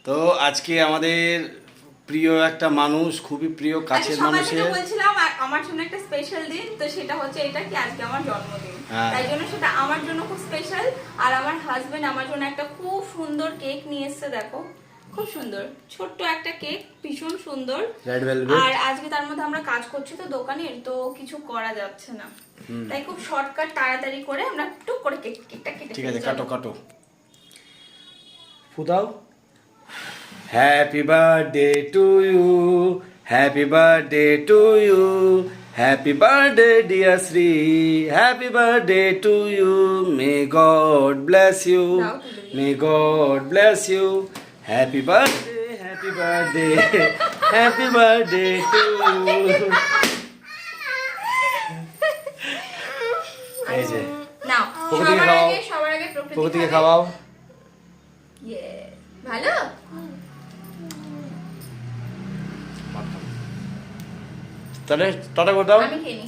তো আজকে আমাদের প্রিয় একটা মানুষ, খুবই প্রিয় কাছের মানুষের, বলছিলাম আমার জন্য একটা স্পেশাল দিন, তো সেটা হচ্ছে এটা কি আজকে আমার জন্মদিন, তাই জন্য সেটা আমার জন্য খুব স্পেশাল। আর আমার হাজবেন্ড আমার জন্য একটা খুব সুন্দর কেক নিয়ে এসেছে, দেখো খুব সুন্দর ছোট্ট একটা কেক, ভীষণ সুন্দর। আর আজকে তার মধ্যে আমরা কাজ করছি তো দোকানের, তো কিছু করা যাচ্ছে না, তাই খুব শর্টকাট তাড়াতাড়ি করে আমরা টুক করে কেকটা কেটে। ঠিক আছে, কাটো কাটো, ফুদাও। Happy birthday to you, happy birthday to you, happy birthday dear Shri, happy birthday to you, may God bless you, may God bless you, happy birthday, happy birthday, happy birthday to you. এই যে নাও, প্রকৃতিকে খাওয়াও, সবার আগে প্রকৃতিকে খাওয়াও। ভালো, তাহলে টাটা করে দাও। আমি খেয়ে নি।